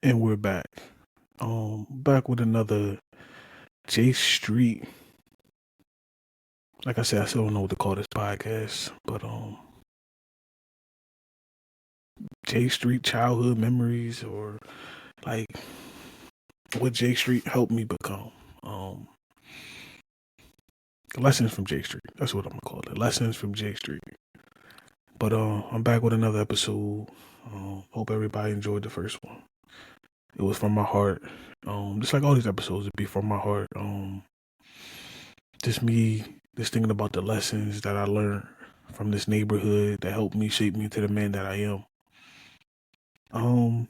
And we're back. Back with another J Street. Like I said, I still don't know what to call this podcast, but J Street childhood memories, or like what J Street helped me become. Um Lessons from J Street. That's what I'm gonna call it. Lessons from J Street. But I'm back with another episode. Hope everybody enjoyed the first one. It was from my heart. Just like all these episodes, it'd be from my heart. Just me, just thinking about the lessons that I learned from this neighborhood that helped me shape me into the man that I am. Um,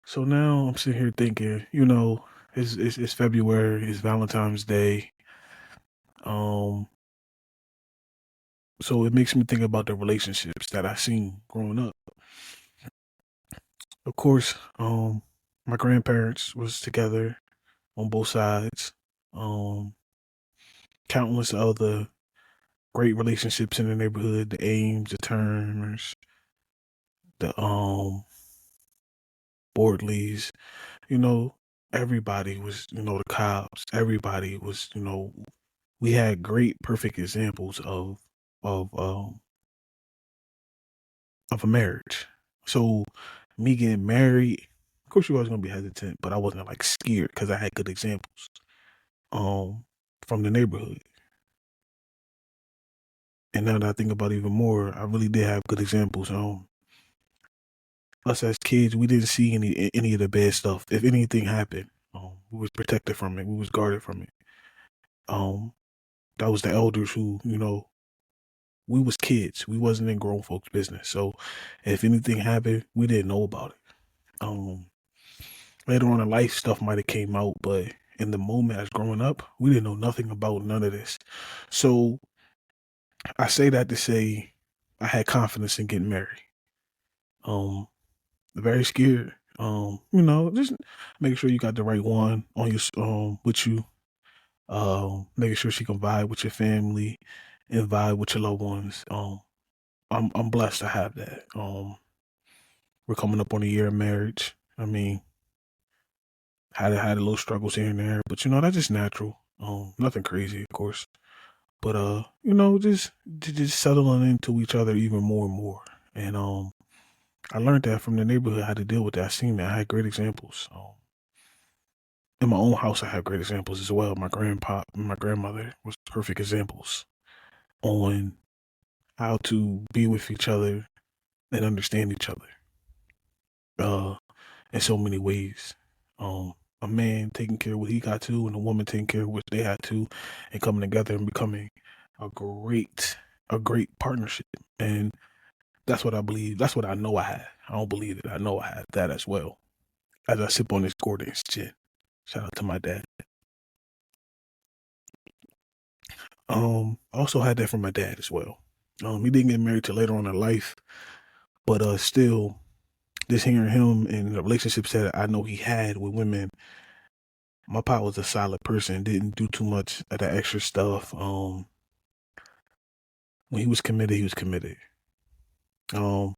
so now I'm sitting here thinking, it's February, it's Valentine's Day. Um, so it makes me think about the relationships that I seen growing up. Of course, my grandparents was together on both sides. Um, Countless other great relationships in the neighborhood, the Ames, the Turners, the Bordleys, you know, everybody was, the cops, everybody was, we had great, perfect examples of, um, of a marriage. So me getting married, of course you always gonna be hesitant, but I wasn't like scared because I had good examples, um, from the neighborhood. And now that I think about it even more, I really did have good examples. Us as kids, we didn't see any of the bad stuff. If anything happened, we was protected from it. We was guarded from it. Um, that was the elders who, we was kids. We wasn't in grown folks' business. So if anything happened, we didn't know about it. Um, Later on in life, stuff might have came out, but in the moment as growing up, we didn't know nothing about none of this. So I say that to say I had confidence in getting married. Um, Very scared. Just make sure you got the right one on your with you. Making sure she can vibe with your family and vibe with your loved ones. I'm blessed to have that. We're coming up on a year of marriage. I mean, had a little struggles here and there, but that's just natural. Nothing crazy, of course. But just settling into each other even more and more. And I learned that from the neighborhood how to deal with that. I seen that. I had great examples. In my own house, I have great examples as well. My grandpa and my grandmother was perfect examples on how to be with each other and understand each other. Uh, in so many ways. A man taking care of what he got to, and a woman taking care of what they had to, and coming together and becoming a great, a great partnership. And that's what I believe. That's what I know I had. I don't believe it. I know I had that as well. As I sip on this Gordon's gin. Shout out to my dad. I also had that from my dad as well. He didn't get married till later on in life, but still, just hearing him and the relationships that I know he had with women, my pop was a solid person. Didn't do too much of that extra stuff. When he was committed, he was committed. Um,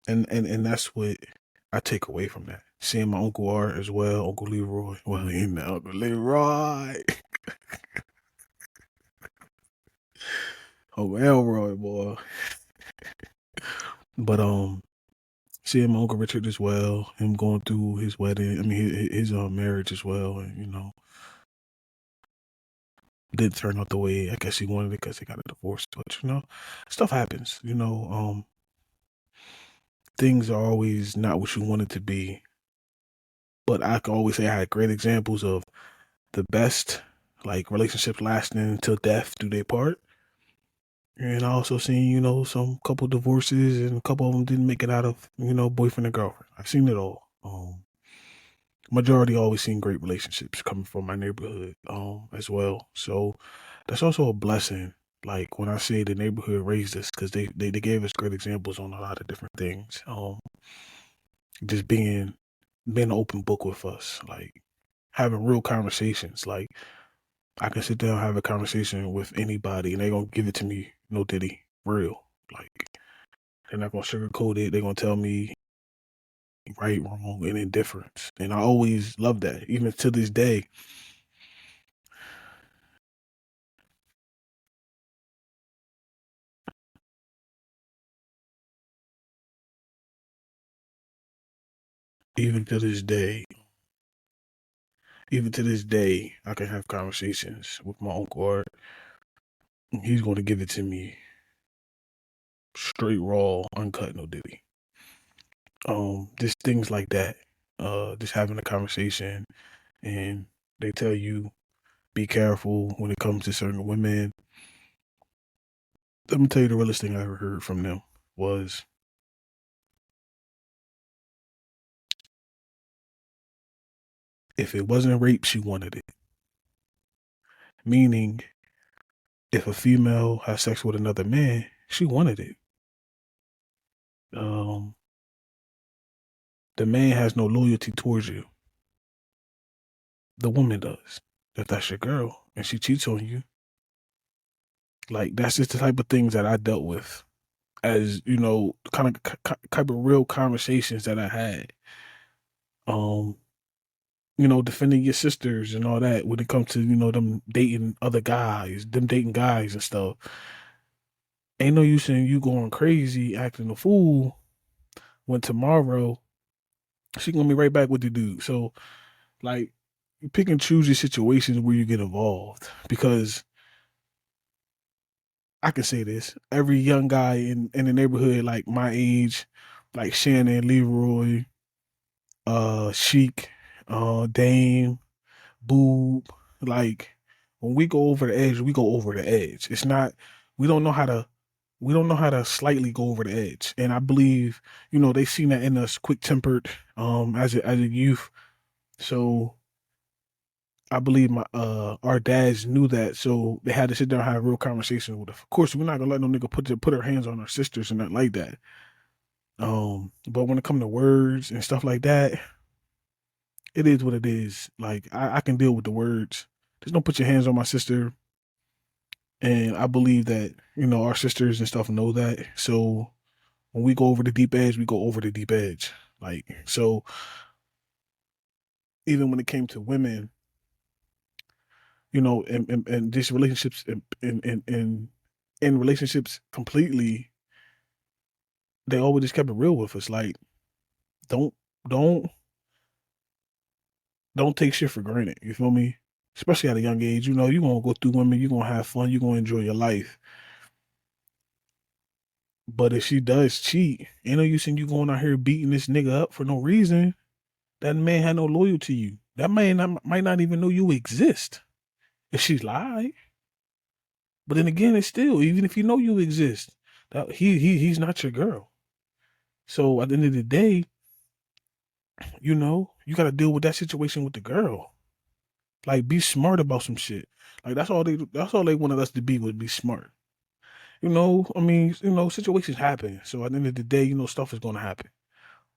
and that's what I take away from that. Seeing my uncle Art as well, Uncle Leroy. Well, Uncle Leroy. Oh, Elroy, boy. But seeing my Uncle Richard as well, him going through his wedding, I mean his marriage as well, and didn't turn out the way I guess he wanted it because they got a divorce. But stuff happens. Things are always not what you want it to be. But I can always say I had great examples of the best like relationships lasting until death do they part. And I also seen, some couple divorces and a couple of them didn't make it out of, boyfriend and girlfriend. I've seen it all. Majority always seen great relationships coming from my neighborhood, as well. So that's also a blessing. Like when I say the neighborhood raised us, because they gave us great examples on a lot of different things. Just being an open book with us, like having real conversations. Like I can sit down and have a conversation with anybody, and they're gonna give it to me, no diddy, real. Like they're not gonna sugarcoat it. They're gonna tell me right, wrong, and indifference. And I always love that, even to this day. Even to this day, even to this day, I can have conversations with my uncle. He's going to give it to me straight, raw, uncut, no diddy. Just things like that. Just having a conversation, and they tell you be careful when it comes to certain women. Let me tell you the realest thing I ever heard from them was if it wasn't rape, she wanted it. Meaning, if a female has sex with another man, she wanted it. Um, the man has no loyalty towards you. The woman does. If that's your girl and she cheats on you, like that's just the type of things that I dealt with, as kind of type of real conversations that I had. Um, defending your sisters and all that when it comes to them dating other guys, them dating guys and stuff. Ain't no use in you going crazy, acting a fool when tomorrow she gonna be right back with the dude. So like, you pick and choose your situations where you get involved, because I can say this: every young guy in the neighborhood, like my age, like Shannon, Leroy, Sheik, Dame, Boob, like when we go over the edge, we go over the edge. It's not we don't know how to we don't know how to slightly go over the edge. And I believe, they seen that in us, quick tempered, as a youth. So I believe my our dads knew that, so they had to sit down and have a real conversation with us. Of course, we're not gonna let no nigga put her hands on our sisters and nothing like that. But when it come to words and stuff like that, it is what it is. Like I can deal with the words. Just don't put your hands on my sister. And I believe that, our sisters and stuff know that. So when we go over the deep edge, we go over the deep edge. Like, so even when it came to women, and these relationships in relationships completely, they always just kept it real with us. Like, don't don't don't take shit for granted. You feel me? Especially at a young age, you're gonna go through women, you're gonna have fun, you're gonna enjoy your life. But if she does cheat, ain't no use in you going out here beating this nigga up for no reason. That man had no loyalty to you. That man might not even know you exist if she lied. But then again, it's still, even if you know you exist, that he's not your girl. So at the end of the day, you got to deal with that situation with the girl. Like, be smart about some shit. Like, that's all they wanted us to be, was be smart. I mean, situations happen. So at the end of the day, stuff is gonna happen.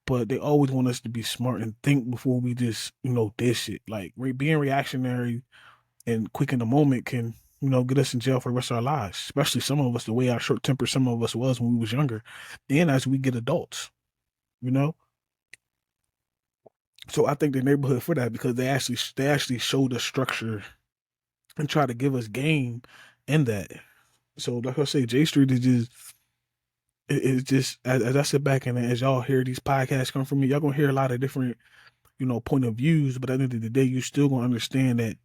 But they always want us to be smart and think before we just, dish it. Like, being reactionary and quick in the moment can, get us in jail for the rest of our lives. Especially some of us, the way our short temper some of us was when we was younger, and as we get adults, you know. So I think the neighborhood for that, because they actually showed us structure and try to give us game in that. So like I say, J Street is just it's just as I sit back and as y'all hear these podcasts come from me, y'all gonna hear a lot of different, point of views. But at the end of the day, you still gonna understand that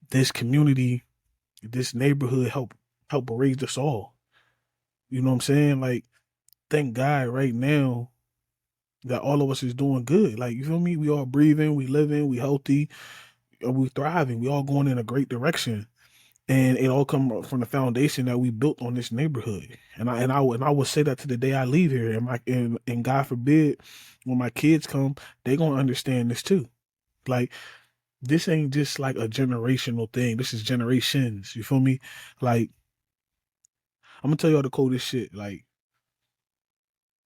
this community, this neighborhood help raise us all. You know what I'm saying? Like, thank God right now that all of us is doing good. Like, you feel me? We all breathing, we living, we healthy, we thriving. We all going in a great direction. And it all come from the foundation that we built on this neighborhood. And I would say that to the day I leave here. And God forbid, when my kids come, they gonna understand this too. Like, this ain't just like a generational thing. This is generations. You feel me? Like, I'm gonna tell y'all the coldest shit. Like,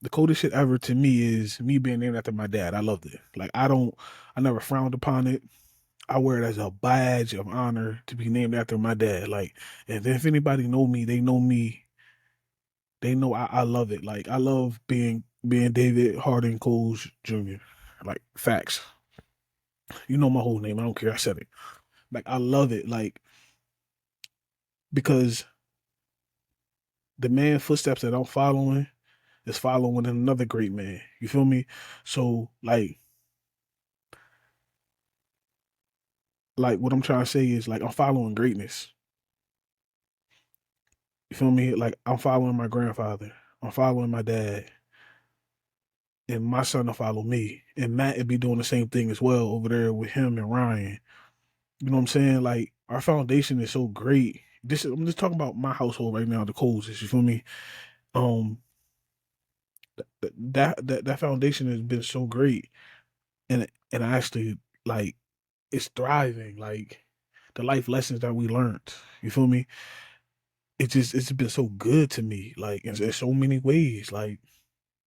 the coldest shit ever to me is me being named after my dad. I loved it. Like, I never frowned upon it. I wear it as a badge of honor to be named after my dad. Like, and if anybody know me, they know me. They know I love it. Like, I love being being David Harding Coles Jr. Like facts. You know my whole name. I don't care. I said it. Like I love it. Like because the man footsteps that I'm following is following another great man. You feel me? So like what I'm trying to say is like I'm following greatness. You feel me? Like I'm following my grandfather. I'm following my dad. And my son will follow me. And Matt will be doing the same thing as well over there with him and Ryan. You know what I'm saying? Like our foundation is so great. I'm just talking about my household right now, the Coles, you feel me? Um that foundation has been so great. And I actually like it's thriving. Like the life lessons that we learned. You feel me? It's been so good to me. Like in so many ways. Like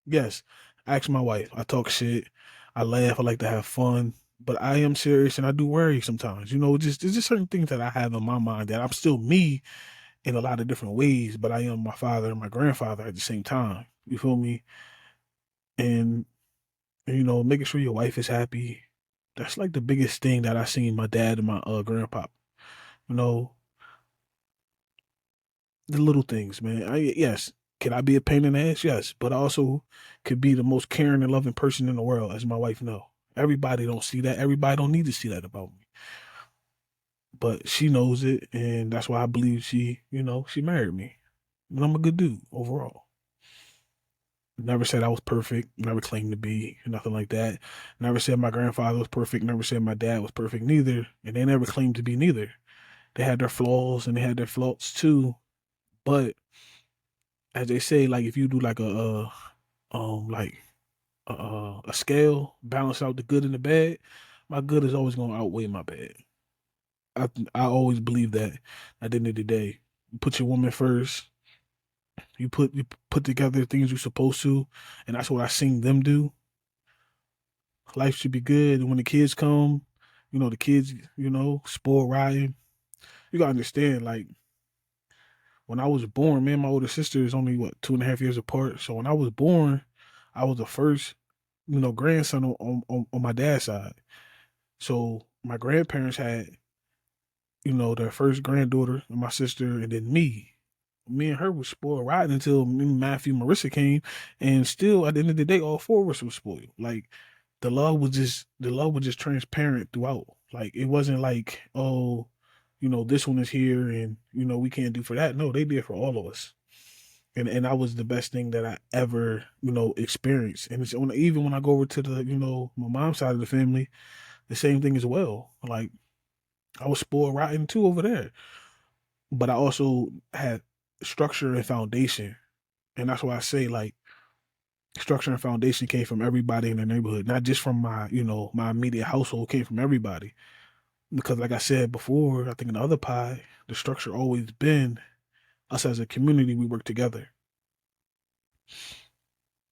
yes, I ask my wife. I talk shit. I laugh. I like to have fun. But I am serious and I do worry sometimes. You know, just there's just certain things that I have in my mind that I'm still me in a lot of different ways, but I am my father and my grandfather at the same time. You feel me? And you know, making sure your wife is happy. That's like the biggest thing that I seen my dad and my grandpa. You know, the little things, man. Yes, can I be a pain in the ass? Yes, but I also could be the most caring and loving person in the world, as my wife know. Everybody don't see that. Everybody don't need to see that about me. But she knows it, and that's why I believe she married me. And I'm a good dude overall. Never said I was perfect. Never claimed to be. Nothing like that. Never said my grandfather was perfect. Never said my dad was perfect neither. And they never claimed to be neither. They had their flaws and they had their faults too. But as they say, like if you do like like a scale, balance out the good and the bad, my good is always gonna outweigh my bad. I always believe that at the end of the day. You put your woman first. You put together things you're supposed to, and that's what I seen them do. Life should be good. And when the kids come, the kids, spoil riding. You gotta understand, like when I was born, me and my older sister is only what 2.5 years apart. So when I was born, I was the first, grandson on my dad's side. So my grandparents had, their first granddaughter and my sister, and then me. Me and her was spoiled rotten until me, Matthew, Marissa came, and still at the end of the day, all four of us were spoiled. Like the love was just transparent throughout. Like it wasn't like, oh, this one is here and we can't do for that. No, they did for all of us. And that was the best thing that I ever, experienced. And even when I go over to the, my mom's side of the family, the same thing as well. Like I was spoiled rotten too over there. But I also had structure and foundation. And that's why I say like structure and foundation came from everybody in the neighborhood, not just from my immediate household, came from everybody. Because like I said before, I think in the other pie, the structure always been us as a community, we work together.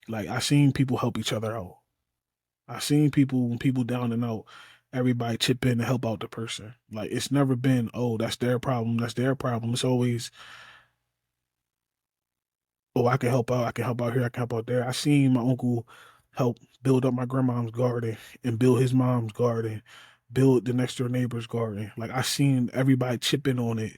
Like I seen people help each other out. I seen people when people down and out, everybody chip in and help out the person. Like it's never been, oh, that's their problem, that's their problem. It's always, oh, I can help out, I can help out here, I can help out there. I seen my uncle help build up my grandmom's garden and build his mom's garden, build the next door neighbor's garden. Like I seen everybody chip in on it.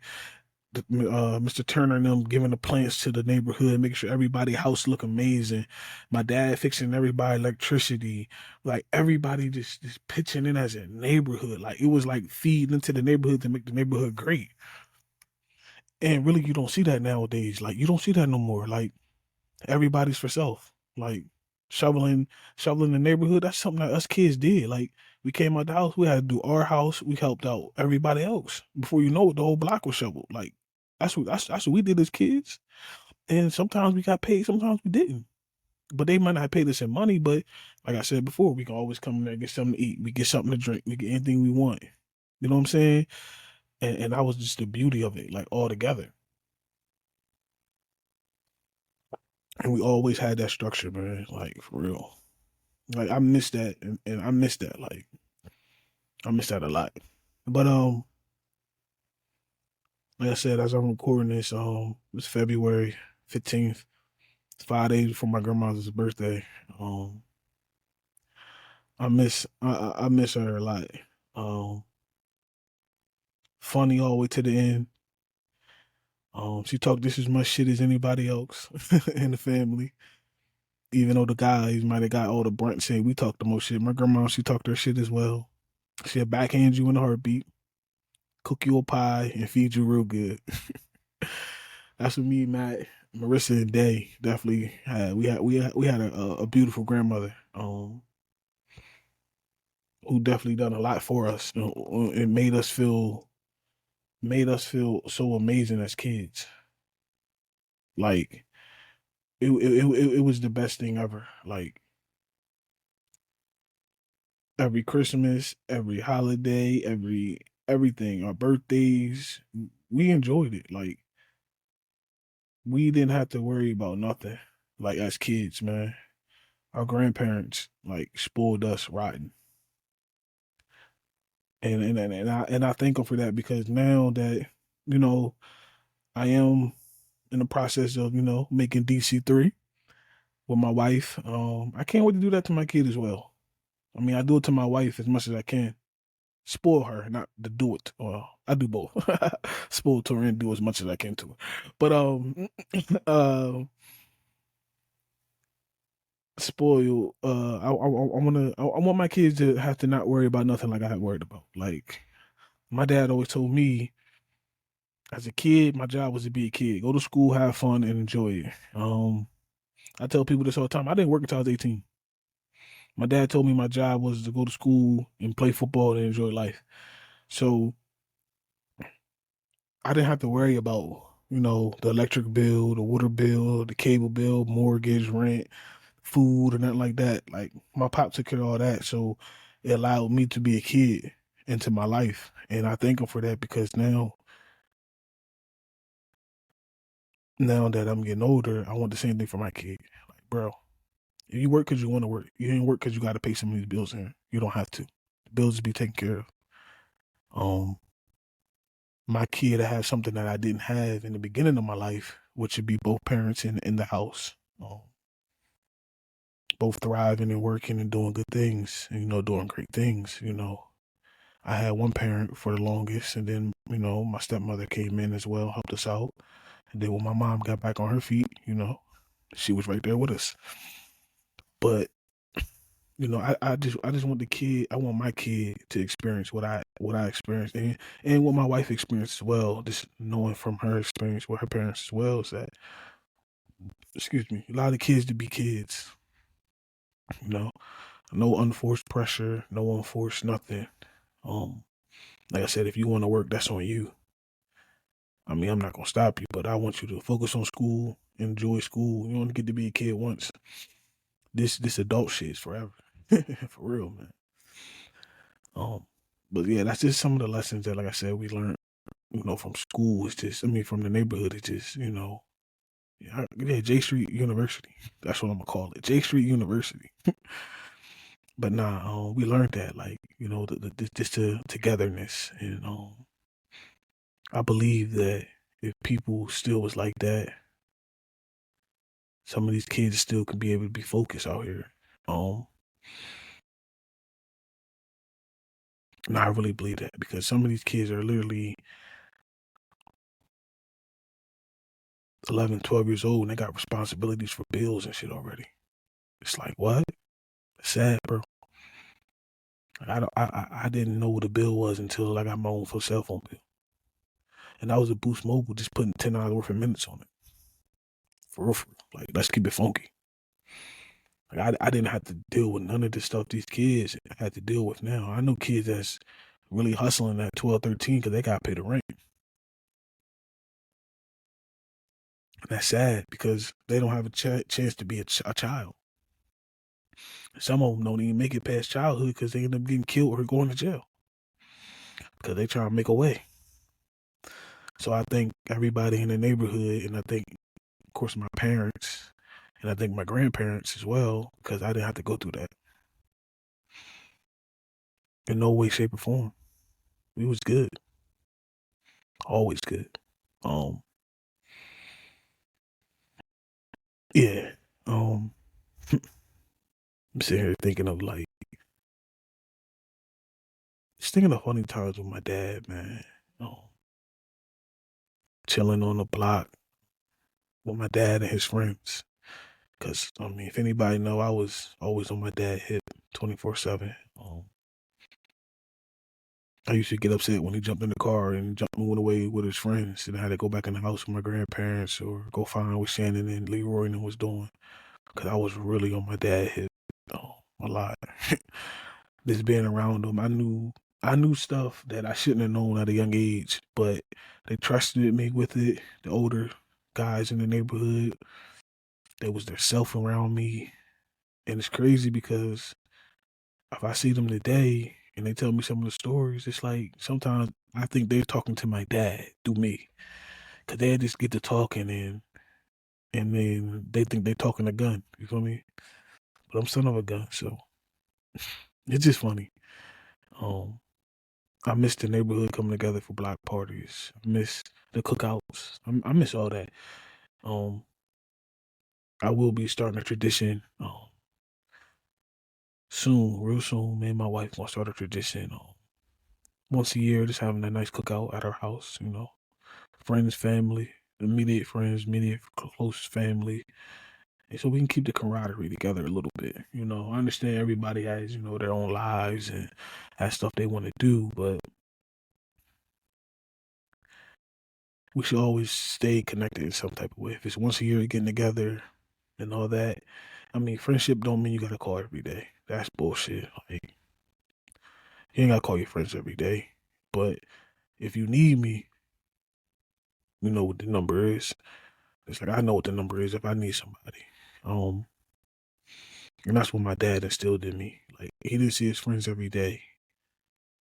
Mr. Turner and them giving the plants to the neighborhood, making sure everybody house look amazing. My dad fixing everybody electricity. Like everybody just pitching in as a neighborhood. Like it was like feeding into the neighborhood to make the neighborhood great. And really you don't see that nowadays. Like you don't see that no more. Like everybody's for self. Like shoveling shoveling the neighborhood, that's something that us kids did. Like we came out the house, we had to do our house, we helped out everybody else. Before you know it, the whole block was shoveled. Like that's what we did as kids. And sometimes we got paid, sometimes we didn't. But they might not pay us in money, but like I said before, we can always come in there and get something to eat. We get something to drink. We get anything we want. You know what I'm saying? And that was just the beauty of it, like all together. And we always had that structure, man. Like for real. Like I miss that, and I miss that. Like I miss that a lot. But like I said, as I'm recording this, it's February 15th. It's 5 days before my grandmother's birthday. Um, I miss her a lot. Um, Funny all the way to the end. She talked just as much shit as anybody else in the family. Even though the guys might have got all the brunt shit, we talked the most shit. My grandma, she talked her shit as well. She'll backhand you in a heartbeat, cook you a pie, and feed you real good. That's what me, Matt, Marissa, and Day definitely had. We had a beautiful grandmother. Who definitely done a lot for us. It made us feel so amazing as kids. Like it was the best thing ever. Like every Christmas, every holiday, everything, our birthdays, we enjoyed it. Like we didn't have to worry about nothing. Like as kids, man, our grandparents like spoiled us rotten, and I thank them for that because now that you know I am in the process of making DC 3 with my wife. I can't wait to do that to my kid as well. I mean, I do it to my wife as much as I can. Spoil her, not to do it. Well, I do both. Spoil to her and do as much as I can to her. But uh, spoil. I want my kids to have to not worry about nothing like I had worried about. Like my dad always told me, as a kid, my job was to be a kid, go to school, have fun, and enjoy it. I tell people this all the time. I didn't work until I was 18. My dad told me my job was to go to school and play football and enjoy life. So I didn't have to worry about, the electric bill, the water bill, the cable bill, mortgage, rent, food, or nothing like that. Like my pop took care of all that. So it allowed me to be a kid into my life. And I thank him for that because now that I'm getting older, I want the same thing for my kid. Like, bro, if you work because you want to work, you ain't work because you got to pay some of these bills here. You don't have to. The bills will be taken care of. Um, my kid to have something that I didn't have in the beginning of my life, which would be both parents in the house, both thriving and working and doing good things, and, doing great things. I had one parent for the longest, and then my stepmother came in as well, helped us out, and then when my mom got back on her feet, she was right there with us. But I just want the kid. I want my kid to experience what I experienced, and what my wife experienced as well. Just knowing from her experience with her parents as well is that, excuse me, a lot of kids to be kids. You know, no unforced pressure, no unforced nothing. Um, like I said, if you want to work, that's on you. I mean, I'm not gonna stop you, but I want you to focus on school, enjoy school. You only get to be a kid once. This adult shit is forever, for real, man. Um, but yeah, that's just some of the lessons that, like I said, we learned, from school. It's just, I mean, from the neighborhood. It's just, yeah, J Street University. That's what I'm gonna call it, J Street University. But nah, we learned that, like, just the togetherness, and I believe that if people still was like that, some of these kids still could be able to be focused out here. Um, and I really believe that because some of these kids are literally 11, 12 years old and they got responsibilities for bills and shit already. It's like, what? It's sad, bro. I didn't know what a bill was until I got my own full cell phone bill, and that was a Boost Mobile, just putting $10 worth of minutes on it. For real, for real. Like, let's keep it funky. Like, I didn't have to deal with none of the stuff these kids had to deal with now. I know kids that's really hustling at 12, 13 because they got to pay the rent. And that's sad because they don't have a chance to be a child. Some of them don't even make it past childhood because they end up getting killed or going to jail because they try to make a way. So I think everybody in the neighborhood, and I think, of course, my parents, and I think my grandparents as well, because I didn't have to go through that in no way, shape, or form. We was good, always good. Um, Yeah. Um, I'm sitting here thinking of like just thinking of funny times with my dad, man. Um, chilling on the block with my dad and his friends. Cause I mean, if anybody know, I was always on my dad's hip, 24/7. I used to get upset when he jumped in the car and jumped moving away with his friends, and I had to go back in the house with my grandparents or go find what Shannon and Leroy and them was doing. Cause I was really on my dad's hip, a lot. Just being around them, I knew stuff that I shouldn't have known at a young age, but they trusted me with it. The older guys in the neighborhood, there was their self around me, and it's crazy because if I see them today and they tell me some of the stories, it's like sometimes I think they're talking to my dad through me, cause they just get to talking and then they think they're talking a gun. You feel me? But I'm son of a gun, so it's just funny. Um, I miss the neighborhood coming together for block parties. I miss the cookouts. I miss all that. Um, I will be starting a tradition. Soon, real soon. Me and my wife gonna start a tradition. Once a year, just having a nice cookout at our house. Friends, family, immediate friends, immediate close family, and so we can keep the camaraderie together a little bit. I understand everybody has their own lives and has stuff they want to do, but we should always stay connected in some type of way. If it's once a year getting together and all that, I mean, friendship don't mean you gotta call every day. That's bullshit. Like, you ain't gotta call your friends every day, but if you need me, you know what the number is. It's like I know what the number is if I need somebody. Um, And that's what my dad instilled in me. Like he didn't see his friends every day,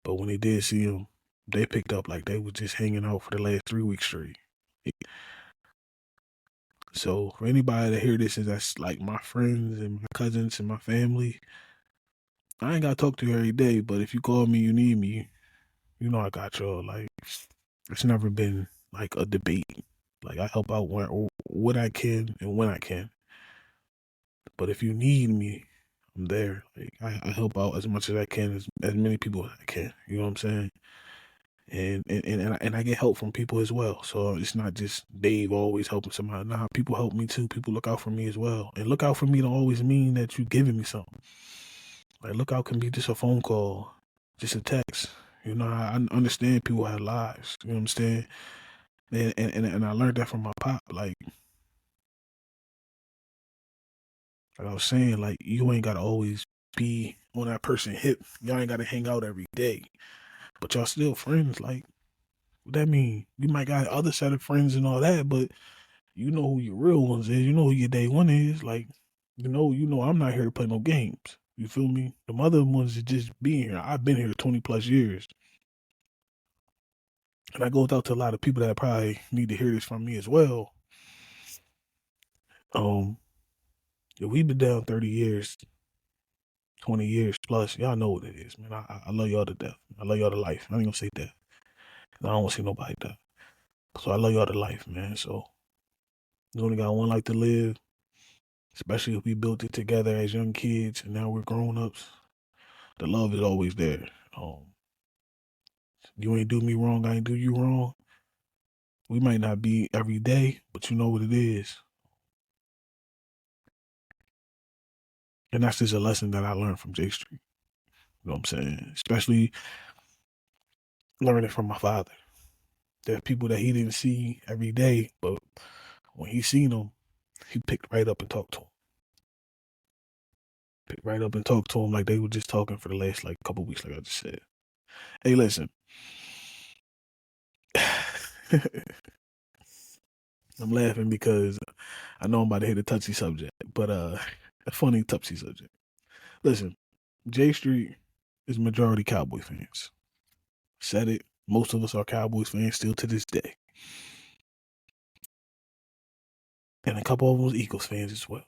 but when he did see them, they picked up like they was just hanging out for the last 3 weeks straight. So for anybody to hear this, is that's like my friends and my cousins and my family. I ain't gotta talk to you every day, but if you call me, you need me, you know I got y'all. Like it's never been like a debate. Like I help out what I can and when I can. But if you need me, I'm there. Like I help out as much as I can, as many people as I can. You know what I'm saying? And I get help from people as well. So it's not just Dave always helping somebody. Nah, people help me too. People look out for me as well. And look out for me don't always mean that you giving me something. Like look out can be just a phone call, just a text. I understand people have lives. You know what I'm saying? And I learned that from my pop. Like I was saying, like you ain't gotta always be on that person hip. Y'all ain't gotta hang out every day. But y'all still friends. Like what that mean? You might got other set of friends and all that, but you know who your real ones is. You know who your day one is. Like, I'm not here to play no games. You feel me? The other ones is just being here. I've been here 20 plus years. And I go out to a lot of people that probably need to hear this from me as well. Um, if we've been down 30 years, 20 years plus, y'all know what it is, man. I love y'all to death. I love y'all to life. I ain't gonna say death. I don't want to see nobody die. So I love y'all to life, man. So you only got one life to live, especially if we built it together as young kids and now we're grown ups. The love is always there. You ain't do me wrong, I ain't do you wrong. We might not be every day, but you know what it is. And that's just a lesson that I learned from J Street. You know what I'm saying? Especially learning from my father. There are people that he didn't see every day, but when he seen them, he picked right up and talked to him. Picked right up and talked to him like they were just talking for the last like couple weeks, like I just said. Hey, listen. I'm laughing because I know I'm about to hit a touchy subject, but a funny touchy subject. Listen, J Street is majority Cowboy fans. Said it. Most of us are Cowboys fans still to this day. And a couple of them was Eagles fans as well.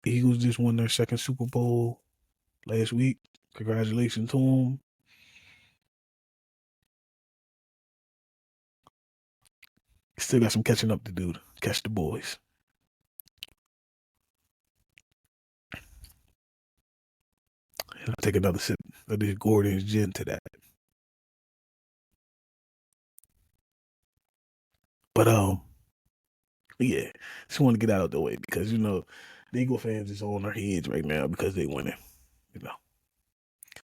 The Eagles just won their second Super Bowl last week. Congratulations to them. Still got some catching up to do to catch the boys. And I'll take another sip of this Gordon's gin to that. But yeah, just want to get out of the way because the Eagle fans is on their heads right now because they winning, you know.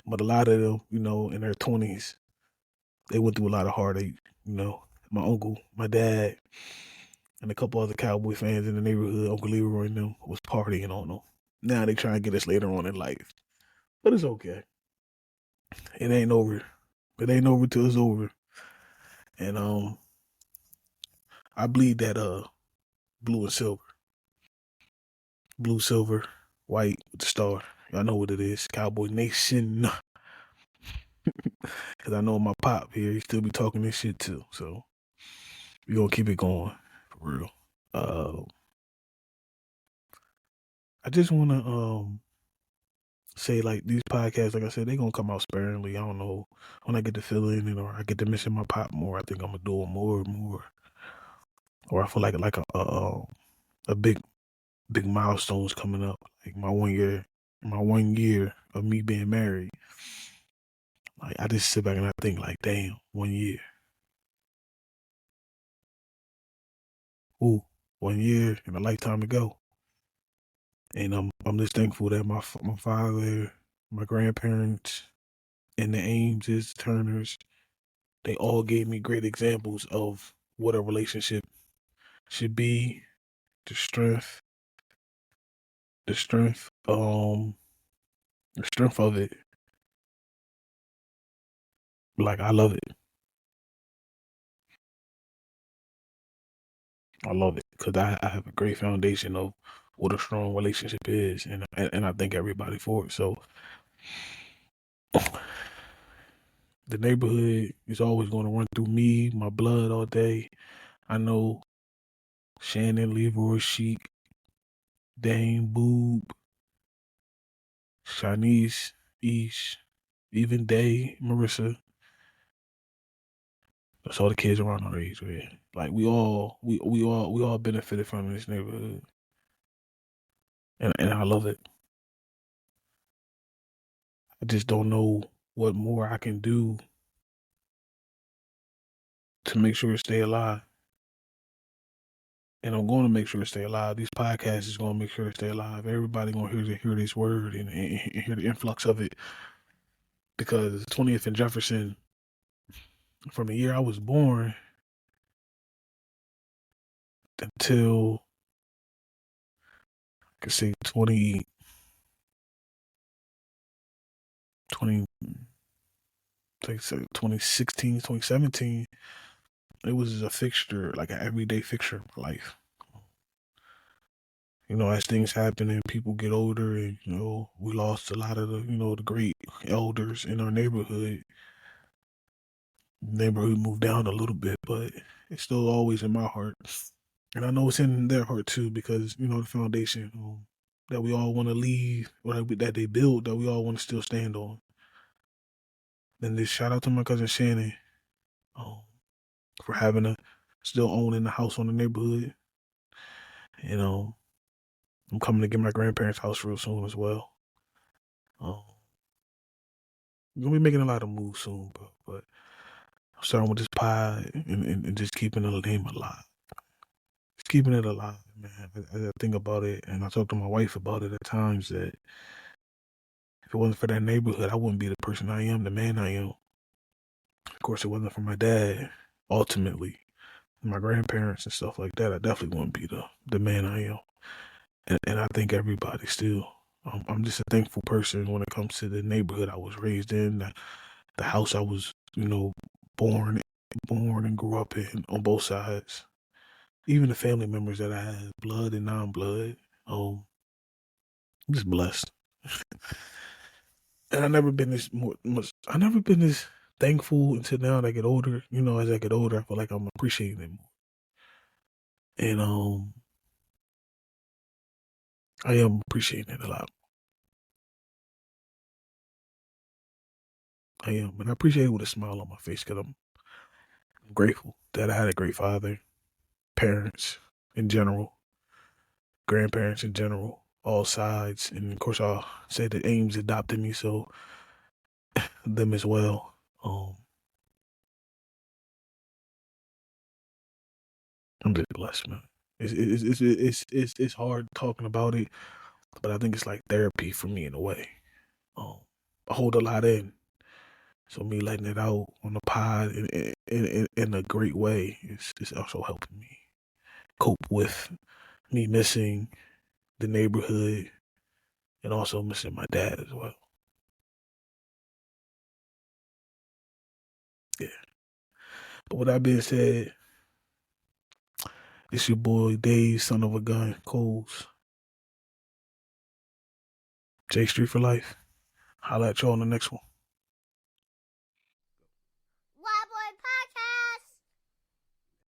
But a lot of them, in their 20s, they went through a lot of heartache. You know, my uncle, my dad, and a couple other Cowboy fans in the neighborhood, Uncle Leroy and them, was partying on them. Now they try to get us later on in life, but it's okay. It ain't over. It ain't over till it's over. And I bleed that blue and silver, blue, silver, white with the star. Y'all know what it is, Cowboy Nation. Cause I know my pop here, he still be talking this shit too. So we gonna keep it going for real. Uh, I just wanna say like these podcasts, like I said, they gonna come out sparingly. I don't know when I get to feeling it or I get to missing my pop more. I think I'm gonna do it more and more. Or I feel like a big milestones coming up, like my 1 year of me being married. Like I just sit back and I think like, damn, 1 year. Ooh, 1 year and a lifetime to go. And I'm just thankful that my father, my grandparents, and the Ameses, Turners, they all gave me great examples of what a relationship should be, the strength, the strength, the strength of it. Like I love it. I love it because I have a great foundation of what a strong relationship is, and I thank everybody for it. So the neighborhood is always going to run through me, my blood all day. I know Shannon, Leroy, Sheik, Dame, Boob, Shanice, Ish, even Day, Marissa. That's all the kids around our age, man. Like we all benefited from this neighborhood, and I love it. I just don't know what more I can do to make sure it stay alive. And I'm going to make sure it stay alive. These podcasts is going to make sure it stay alive. Everybody going to hear this word and hear the influx of it because 20th and Jefferson, from the year I was born until I could say 20, like say 2016, 2017, it was a fixture, like an everyday fixture of my life. As things happen and people get older and, we lost a lot of the great elders in our neighborhood. Neighborhood moved down a little bit, but it's still always in my heart. And I know it's in their heart too, because, the foundation that we all want to leave, or that they built, that we all want to still stand on. Then this shout out to my cousin Shannon um, for having still owning the house on the neighborhood. And I'm coming to get my grandparents' house real soon as well. Um, we're gonna be making a lot of moves soon, but I'm starting with this pod and just keeping the name alive. Just keeping it alive, man. I think about it and I talk to my wife about it at times that if it wasn't for that neighborhood, I wouldn't be the person I am, the man I am. Of course, it wasn't for my dad, ultimately, and my grandparents and stuff like that. I definitely wouldn't be the man I am. And I think everybody still. I'm just a thankful person when it comes to the neighborhood I was raised in, the house I was, born born and grew up in on both sides. Even the family members that I had, blood and non-blood. I'm just blessed. And I never been this more much. I never been this thankful until now that I get older. As I get older, I feel like I'm appreciating it more. And I am appreciating it a lot. I am, and I appreciate it with a smile on my face because I'm grateful that I had a great father. parents in general, grandparents in general, all sides. And of course, I'll say that Ames adopted me, so them as well. I'm just blessed, man. It's hard talking about it, but I think it's like therapy for me in a way. Um, I hold a lot in, so me letting it out on the pod in a great way is also helping me cope with me missing the neighborhood and also missing my dad as well. Yeah. But with that being said, it's your boy Dave, son of a gun, Coles, J Street for life. Holla at y'all on the next one.